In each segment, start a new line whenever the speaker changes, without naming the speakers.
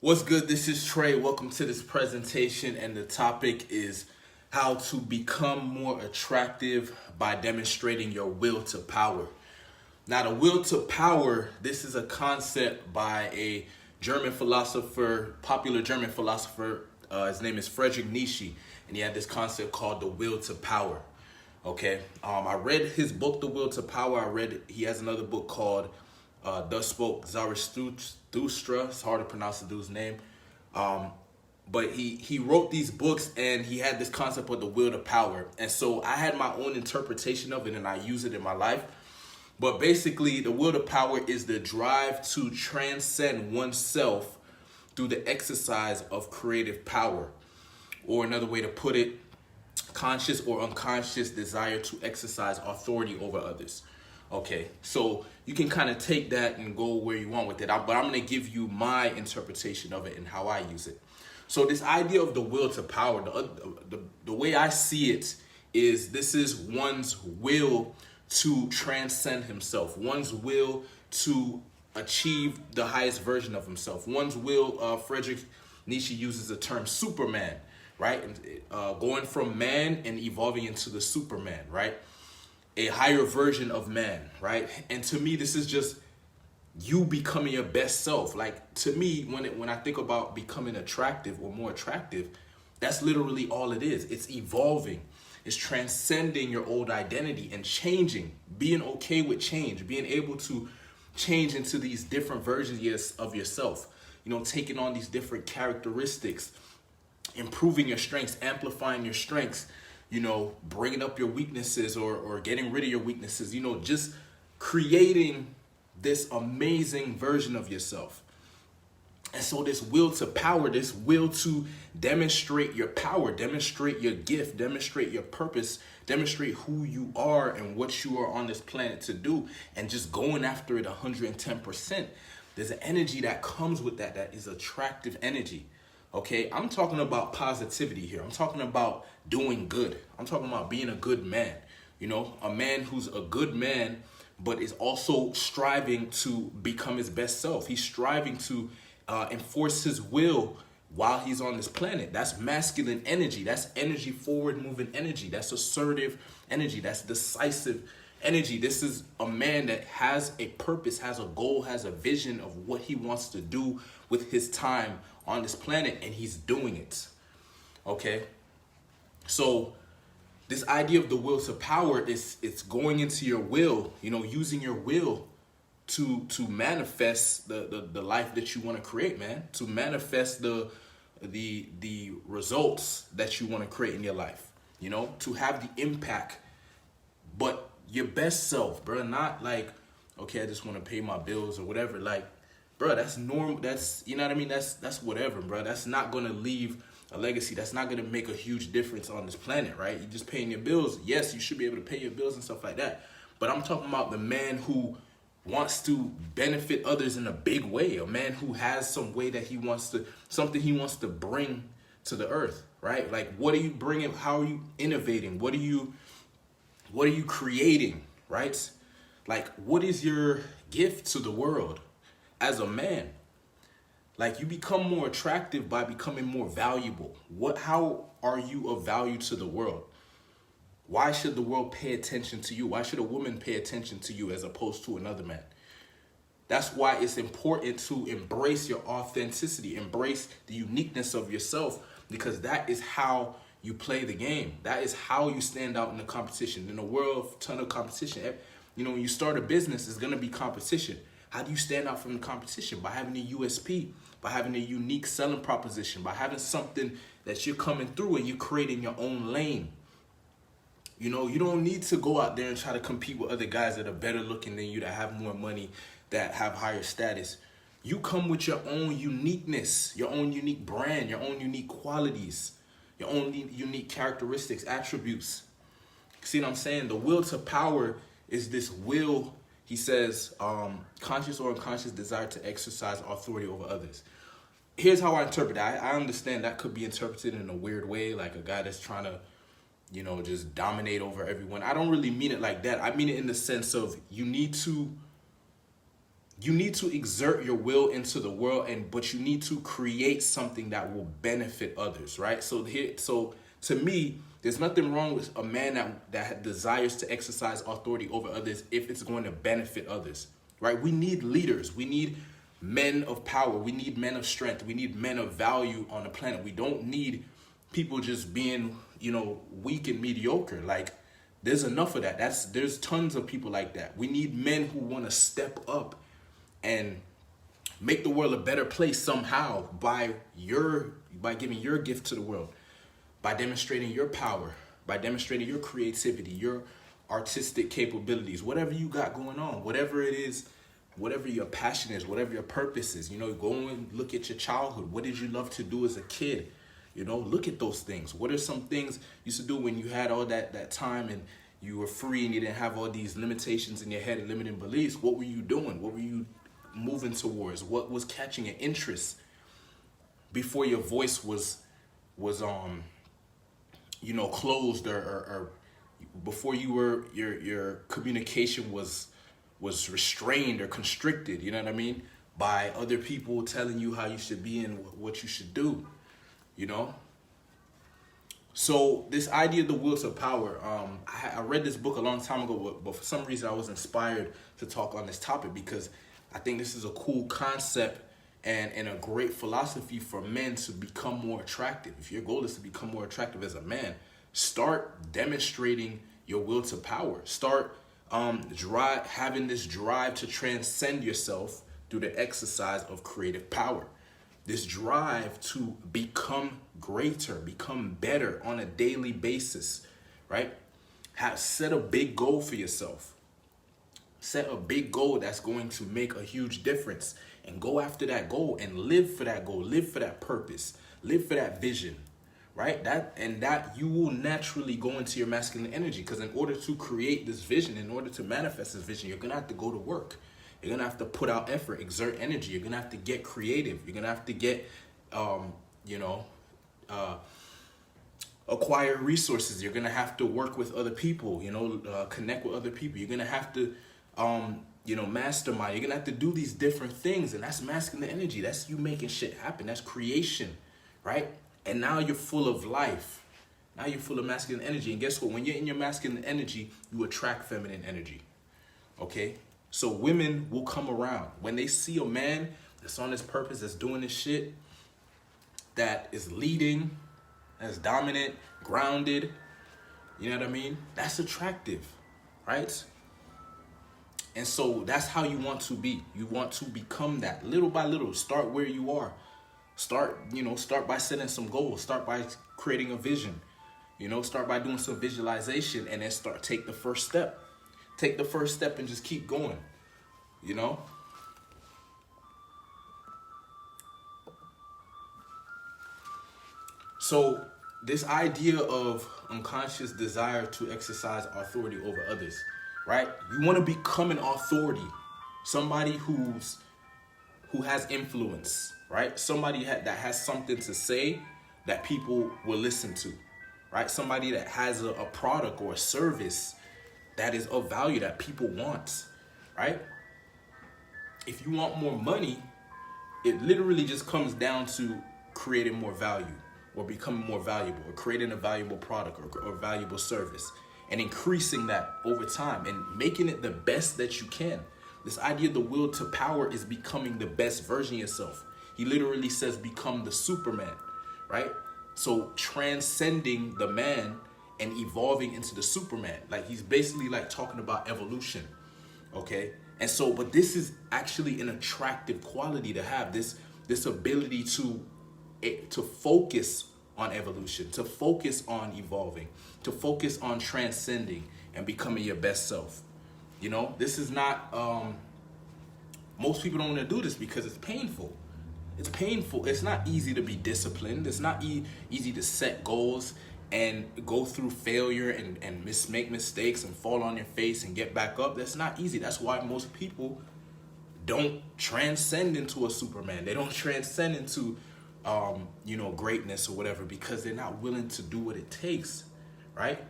What's good? This is Trey. Welcome to this presentation, and the topic is how to become more attractive by demonstrating your will to power. Now, the will to power, this is a concept by a German philosopher, popular German philosopher. His name is Friedrich Nietzsche, and he had this concept called the will to power. Okay, I read his book, The Will to Power. He has another book called Thus Spoke Zarathustra. It's hard to pronounce the dude's name. But he wrote these books, and he had this concept of the will to power. And so I had my own interpretation of it, and I use it in my life. But basically, the will to power is the drive to transcend oneself through the exercise of creative power. Or another way to put it, conscious or unconscious desire to exercise authority over others. Okay, so you can kind of take that and go where you want with it, but I'm going to give you my interpretation of it and how I use it. So this idea of the will to power, the way I see it is this is one's will to transcend himself, one's will to achieve the highest version of himself, one's will. Friedrich Nietzsche uses the term Superman, right? Going from man and evolving into the Superman, right? A higher version of man, right? And to me, this is just you becoming your best self. Like, to me, when I think about becoming attractive or more attractive, that's literally all it is. It's evolving. It's transcending your old identity and changing, being okay with change, being able to change into these different versions of yourself, taking on these different characteristics, improving your strengths, amplifying your strengths, bringing up your weaknesses or getting rid of your weaknesses, just creating this amazing version of yourself. And so this will to power, this will to demonstrate your power, demonstrate your gift, demonstrate your purpose, demonstrate who you are and what you are on this planet to do, and just going after it 110%. There's an energy that comes with that is attractive energy. Okay, I'm talking about positivity here. I'm talking about doing good. I'm talking about being a good man. A man who's a good man, but is also striving to become his best self. He's striving to enforce his will while he's on this planet. That's masculine energy. That's energy, forward moving energy. That's assertive energy. That's decisive energy. This is a man that has a purpose, has a goal, has a vision of what he wants to do with his time on this planet, and he's doing it. Okay, so this idea of the will to power is it's going into your will, using your will to manifest the life that you want to create, man, to manifest the results that you want to create in your life, to have the impact, but your best self, bro. Not like, okay, I just want to pay my bills or whatever. Like, bro, that's normal. That's, you know what I mean? That's whatever, bro. That's not going to leave a legacy. That's not going to make a huge difference on this planet, right? You're just paying your bills. Yes, you should be able to pay your bills and stuff like that. But I'm talking about the man who wants to benefit others in a big way. A man who has some way that something he wants to bring to the earth, right? Like, what are you bringing? How are you innovating? What are you creating, right? Like, what is your gift to the world as a man? Like, you become more attractive by becoming more valuable. How are you of value to the world? Why should the world pay attention to you? Why should a woman pay attention to you as opposed to another man? That's why it's important to embrace your authenticity, embrace the uniqueness of yourself, because that is how you play the game. That is how you stand out in the competition. In a world of ton of competition, when you start a business, it's going to be competition. How do you stand out from the competition? By having a USP, by having a unique selling proposition, by having something that you're coming through and you're creating your own lane. You don't need to go out there and try to compete with other guys that are better looking than you, that have more money, that have higher status. You come with your own uniqueness, your own unique brand, your own unique qualities, your own unique characteristics, attributes. See what I'm saying? The will to power is this will, he says, conscious or unconscious desire to exercise authority over others. Here's how I interpret it. I understand that could be interpreted in a weird way, like a guy that's trying to, just dominate over everyone. I don't really mean it like that. I mean it in the sense of you need to you need to exert your will into the world, but you need to create something that will benefit others, right? So to me, there's nothing wrong with a man that desires to exercise authority over others if it's going to benefit others, right? We need leaders. We need men of power. We need men of strength. We need men of value on the planet. We don't need people just being, weak and mediocre. Like, there's enough of that. There's tons of people like that. We need men who want to step up and make the world a better place somehow by giving your gift to the world, by demonstrating your power, by demonstrating your creativity, your artistic capabilities, whatever you got going on, whatever it is, whatever your passion is, whatever your purpose is. Go and look at your childhood. What did you love to do as a kid? Look at those things. What are some things you used to do when you had all that time and you were free and you didn't have all these limitations in your head and limiting beliefs? What were you doing? What were you moving towards? What was catching your interest before your voice was closed, or before your communication was restrained or constricted, you know what I mean, by other people telling you how you should be and what you should do, So this idea of the will to power, I read this book a long time ago, but for some reason I was inspired to talk on this topic because I think this is a cool concept and a great philosophy for men to become more attractive. If your goal is to become more attractive as a man, start demonstrating your will to power. Start having this drive to transcend yourself through the exercise of creative power. This drive to become greater, become better on a daily basis, right? Set a big goal for yourself. Set a big goal that's going to make a huge difference, and go after that goal and live for that goal, live for that purpose, live for that vision, right? That you will naturally go into your masculine energy, because in order to create this vision, in order to manifest this vision, you're going to have to go to work. You're going to have to put out effort, exert energy. You're going to have to get creative. You're going to have to get, acquire resources. You're going to have to work with other people, connect with other people. You're going to have to, mastermind. You're going to have to do these different things. And that's masculine energy. That's you making shit happen. That's creation, right? And now you're full of life. Now you're full of masculine energy. And guess what? When you're in your masculine energy, you attract feminine energy, okay? So women will come around. When they see a man that's on his purpose, that's doing this shit, that is leading, that's dominant, grounded, you know what I mean? That's attractive, right? And so that's how you want to be. You want to become that little by little. Start where you are. Start by setting some goals. Start by creating a vision. Start by doing some visualization, and then take the first step. Take the first step and just keep going, So this idea of unconscious desire to exercise authority over others, right? You want to become an authority, somebody who has influence, right? Somebody that has something to say that people will listen to, right? Somebody that has a product or a service that is of value that people want, right? If you want more money, it literally just comes down to creating more value, or becoming more valuable, or creating a valuable product or valuable service, and increasing that over time and making it the best that you can. This idea of the will to power is becoming the best version of yourself. He literally says become the Superman, right? So transcending the man and evolving into the Superman. Like, he's basically like talking about evolution, okay? And so, but this is actually an attractive quality to have, this ability to focus on evolution, to focus on evolving, to focus on transcending and becoming your best self. This is not, most people don't want to do this because it's painful. It's painful. It's not easy to be disciplined. It's not easy to set goals and go through failure and make mistakes and fall on your face and get back up. That's not easy. That's why most people don't transcend into a Superman. They don't transcend into greatness or whatever, because they're not willing to do what it takes, right?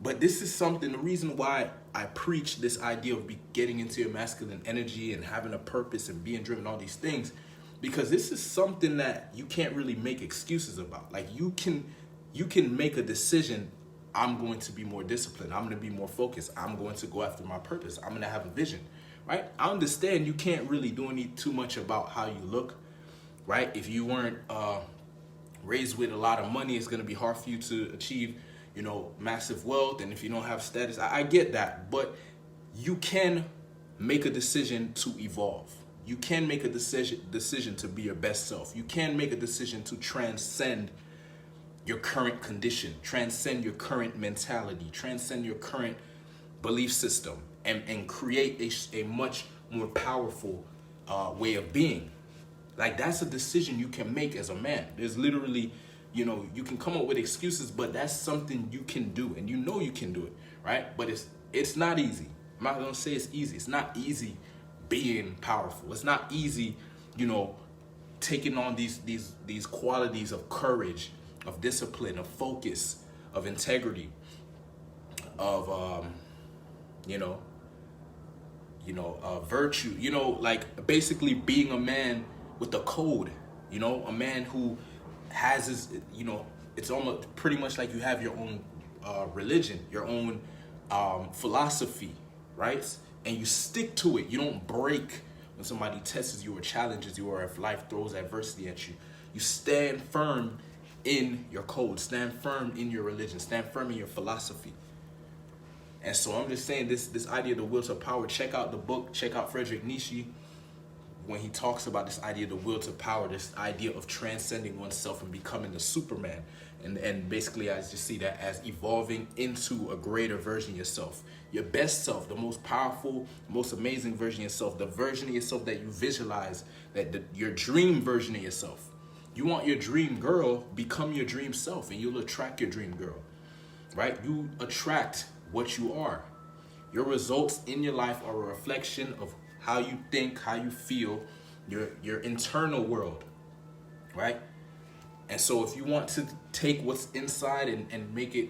But this is something, the reason why I preach this idea of getting into your masculine energy and having a purpose and being driven, all these things, because this is something that you can't really make excuses about. Like you can make a decision. I'm going to be more disciplined. I'm going to be more focused. I'm going to go after my purpose. I'm going to have a vision, right? I understand you can't really do too much about how you look, right? If you weren't raised with a lot of money, it's going to be hard for you to achieve, massive wealth. And if you don't have status, I get that, but you can make a decision to evolve. You can make a decision to be your best self. You can make a decision to transcend your current condition, transcend your current mentality, transcend your current belief system, and create a much more powerful way of being. Like, that's a decision you can make as a man. There's literally, you can come up with excuses, but that's something you can do, and you can do it, right? But it's not easy. I'm not gonna say it's easy. It's not easy being powerful. It's not easy, taking on these qualities of courage, of discipline, of focus, of integrity, of virtue. Like basically being a man with a code. A man who has his. It's almost pretty much like you have your own religion, your own philosophy, right? And you stick to it. You don't break when somebody tests you or challenges you, or if life throws adversity at you. You stand firm in your code, stand firm in your religion, stand firm in your philosophy. And so I'm just saying, this idea of the will to power, check out the book, check out Friedrich Nietzsche, when he talks about this idea of the will to power, this idea of transcending oneself and becoming a Superman. And basically I just see that as evolving into a greater version of yourself. Your best self, the most powerful, most amazing version of yourself, the version of yourself that you visualize, your dream version of yourself. You want your dream girl, become your dream self, and you'll attract your dream girl, right? You attract what you are. Your results in your life are a reflection of how you think, how you feel, your internal world, right? And so if you want to take what's inside and make it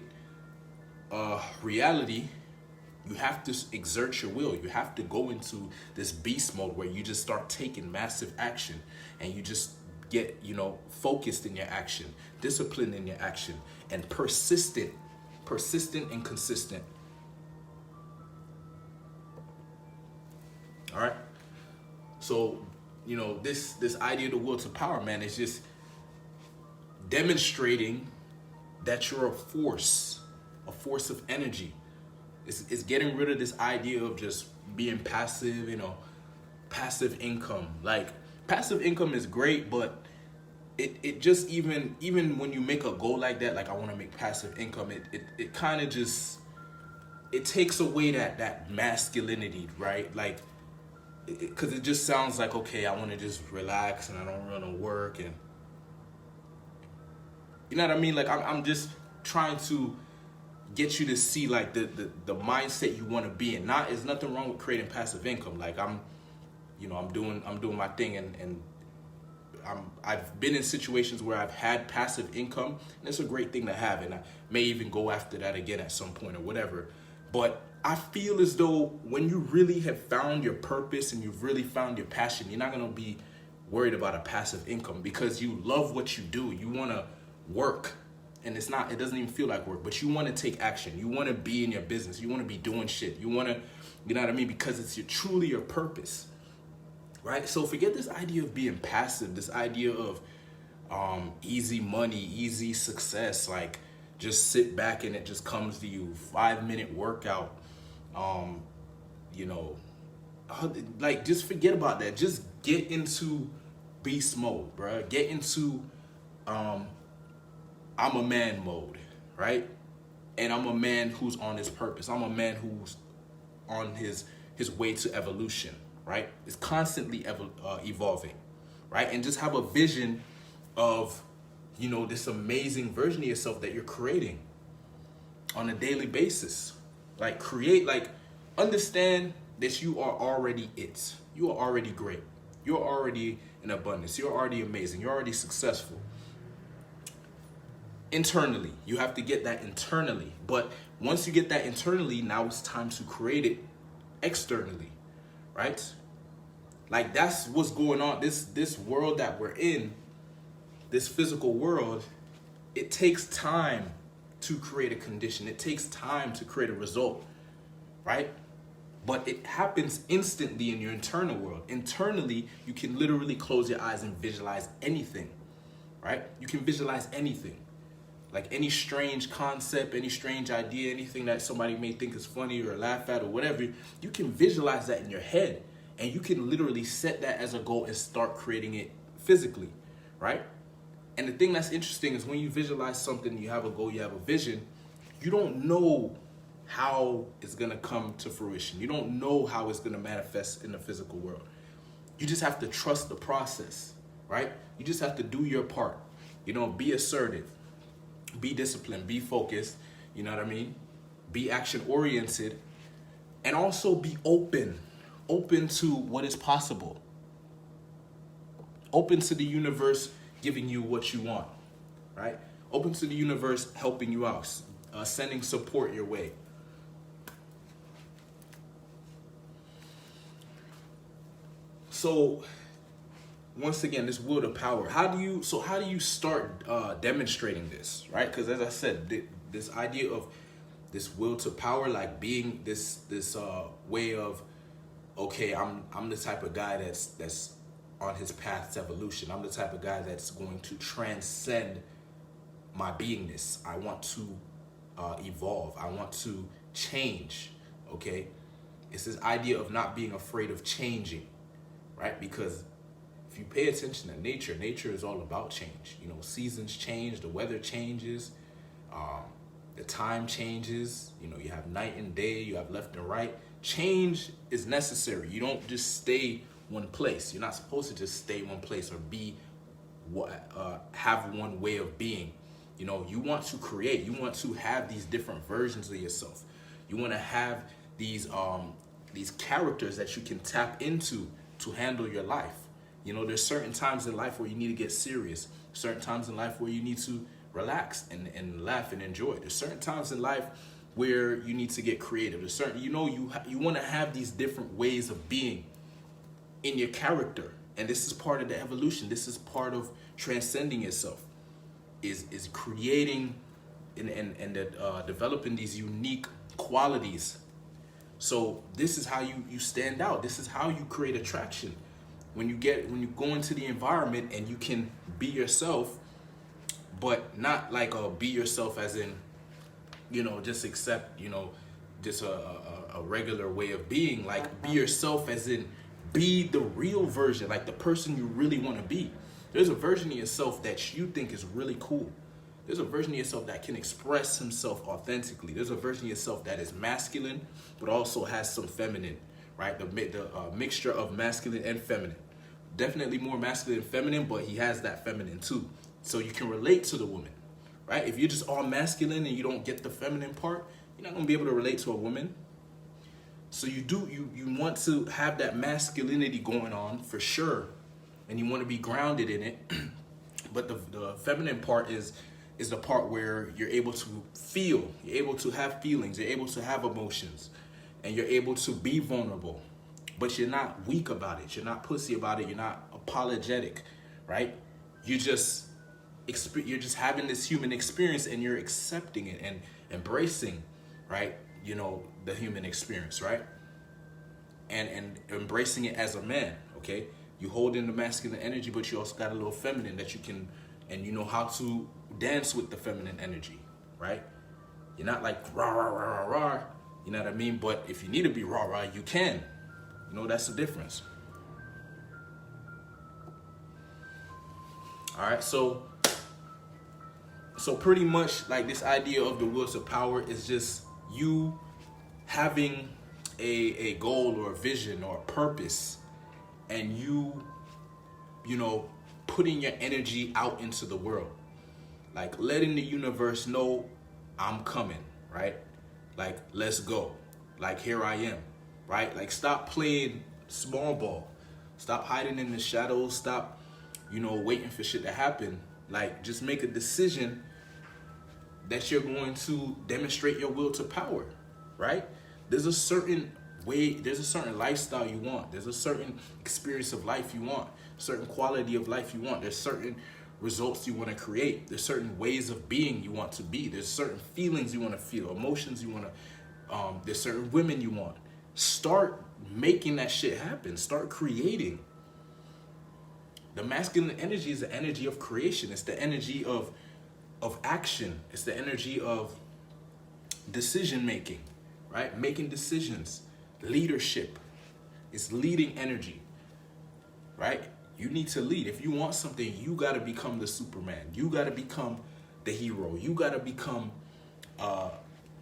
reality, you have to exert your will. You have to go into this beast mode where you just start taking massive action, and you just get, focused in your action, disciplined in your action, and persistent and consistent. All right. So, this idea of the will to power, man, is just demonstrating that you're a force of energy. It's getting rid of this idea of just being passive, passive income. Like, passive income is great, but it just, even when you make a goal like that, like I want to make passive income, it kind of just, it takes away that masculinity, right? Like, because it just sounds like, okay, I want to just relax and I don't want to work, and you know what I mean? Like, I'm just trying to get you to see like the mindset you want to be in. There's nothing wrong with creating passive income. Like, I'm doing my thing, and I've been in situations where I've had passive income, and it's a great thing to have, and I may even go after that again at some point or whatever. But I feel as though when you really have found your purpose and you've really found your passion, you're not going to be worried about a passive income, because you love what you do. You want to work, and it doesn't even feel like work, but you want to take action. You want to be in your business. You want to be doing shit. You want to, you know what I mean? Because it's truly your purpose, right? So forget this idea of being passive, this idea of easy money, easy success, like just sit back and it just comes to you. 5-minute workout, like, just forget about that. Just get into beast mode, bruh. Get into I'm a man mode, right? And I'm a man who's on his purpose. I'm a man who's on his way to evolution, right? It's constantly evolving, right? And just have a vision of, this amazing version of yourself that you're creating on a daily basis. Like, understand that you are already it. You are already great. You're already in abundance. You're already amazing. You're already successful. Internally, you have to get that internally. But Once you get that internally, now it's time to create it externally, right? Like that's what's going on. This world that we're in, this physical world, it takes time to create a condition. It takes time to create a result, right? But it happens instantly in your internal world. Internally, you can literally close your eyes and visualize anything, right? You can visualize anything. Like any strange concept, any strange idea, anything that somebody may think is funny or laugh at or whatever, you can visualize that in your head. And you can literally set that as a goal and start creating it physically, right? And the thing that's interesting is when you visualize something, you have a goal, you have a vision, you don't know how it's gonna come to fruition. You don't know how it's gonna manifest in the physical world. You just have to trust the process, right? You just have to do your part. Be assertive, be disciplined, be focused, you know what I mean? Be action oriented, and also be open to what is possible. Open to the universe giving you what you want, right? Open to the universe helping you out, sending support your way. So once again, this will to power. How do you start demonstrating this, right? Because as I said, this idea of this will to power, like being this way of, okay, I'm the type of guy that's on his path to evolution. I'm the type of guy that's going to transcend my beingness. I want to evolve. I want to change. Okay, it's this idea of not being afraid of changing, right? Because if you pay attention to nature is all about change. Seasons change, the weather changes, the time changes. You have night and day, you have left and right. Change is necessary. You don't just stay one place. You're not supposed to just stay one place or have one way of being. You want to create. You want to have these different versions of yourself. You want to have these characters that you can tap into to handle your life. There's certain times in life where you need to get serious. Certain times in life where you need to relax and laugh and enjoy. There's certain times in life where you need to get creative. There's certain, you want to have these different ways of being in your character. And this is part of the evolution. This is part of transcending yourself, is creating and developing these unique qualities. So this is how you stand out. This is how you create attraction. When you go into the environment and you can be yourself, but not like be yourself as in, just accept, just a regular way of being. Like be yourself as in be the real version, like the person you really want to be. There's a version of yourself that you think is really cool. There's a version of yourself that can express himself authentically. There's a version of yourself that is masculine, but also has some feminine, right? The mixture of masculine and feminine. Definitely more masculine and feminine, but he has that feminine too. So you can relate to the woman, right? If you're just all masculine and you don't get the feminine part, you're not gonna be able to relate to a woman. So you want to have that masculinity going on for sure, and you want to be grounded in it. But the feminine part is the part where you're able to feel, you're able to have feelings, you're able to have emotions, and you're able to be vulnerable. But you're not weak about it. You're not pussy about it. You're not apologetic, right? You're just having this human experience, and you're accepting it and embracing, right? The human experience, right? And embracing it as a man, okay? You hold in the masculine energy, but you also got a little feminine that you can, and you know how to dance with the feminine energy, right? You're not like rah, rah, rah, rah, rah, you know what I mean? But if you need to be rah, rah, you can. That's the difference. All right, so pretty much like this idea of the will to power is just you having a goal or a vision or a purpose, and you putting your energy out into the world, like letting the universe know I'm coming, right? Like, let's go, like here I am, right? Like, stop playing small ball, stop hiding in the shadows, stop waiting for shit to happen. Like, just make a decision that you're going to demonstrate your will to power, right? There's a certain way, there's a certain lifestyle you want. There's a certain experience of life you want, certain quality of life you want. There's certain results you want to create. There's certain ways of being you want to be. There's certain feelings you want to feel, emotions you want to, there's certain women you want. Start making that shit happen. Start creating. The masculine energy is the energy of creation. It's the energy of action. It's the energy of decision making, right? Making decisions, leadership. It's leading energy, right? You need to lead. If you want something, you got to become the Superman. You got to become the hero. You got to become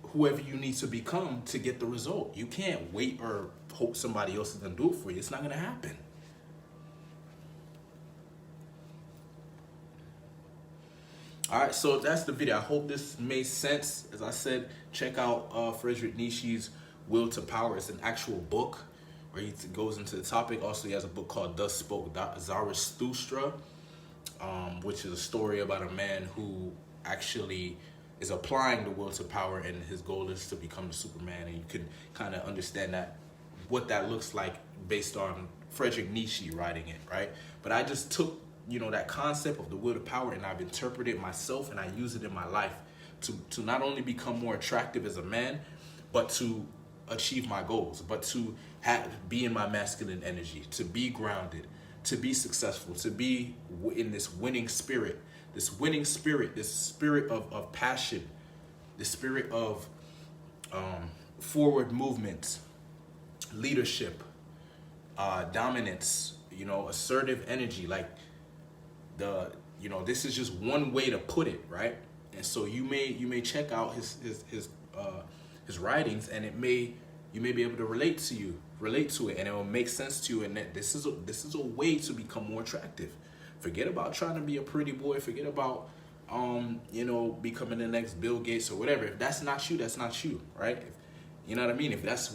whoever you need to become to get the result. You can't wait or hope somebody else is going to do it for you. It's not going to happen. All right, so that's the video. I hope this made sense. As I said, check out Friedrich Nietzsche's Will to Power. It's an actual book where he goes into the topic. Also, he has a book called Thus Spoke Zarathustra, which is a story about a man who actually is applying the will to power, and his goal is to become the Superman. And you can kind of understand that, what that looks like based on Friedrich Nietzsche writing it, right? But I just took, you know, that concept of the will to power, and I've interpreted it myself, and I use it in my life to not only become more attractive as a man, but to achieve my goals, but to be in my masculine energy, to be grounded, to be successful, to be in this winning spirit, this spirit of passion, this spirit of forward movement, leadership, dominance, you know, assertive energy. Like, this is just one way to put it, right? And so you may check out his writings, and you may be able to relate to it, and it will make sense to you. And that this is a way to become more attractive. Forget about trying to be a pretty boy. Forget about becoming the next Bill Gates or whatever. If that's not you, that's not you, right? You know what I mean? If that's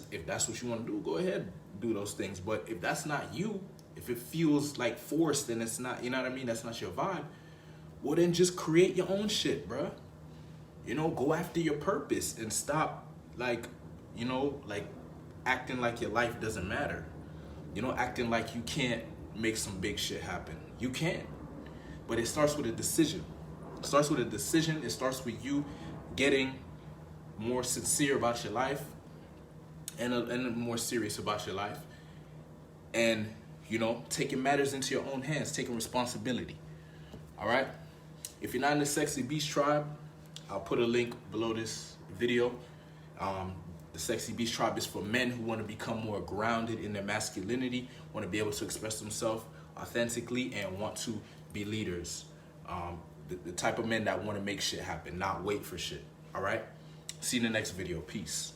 what you want to do, go ahead, do those things. But if that's not you, if it feels like forced and it's not, you know what I mean, that's not your vibe, well, then just create your own shit, bruh. Go after your purpose and stop, acting like your life doesn't matter. Acting like you can't make some big shit happen. You can. But it starts with a decision. It starts with you getting more sincere about your life and more serious about your life. And taking matters into your own hands, taking responsibility. All right? If you're not in the Sexy Beast Tribe, I'll put a link below this video. The Sexy Beast Tribe is for men who want to become more grounded in their masculinity, want to be able to express themselves authentically, and want to be leaders. The type of men that want to make shit happen, not wait for shit. All right? See you in the next video. Peace.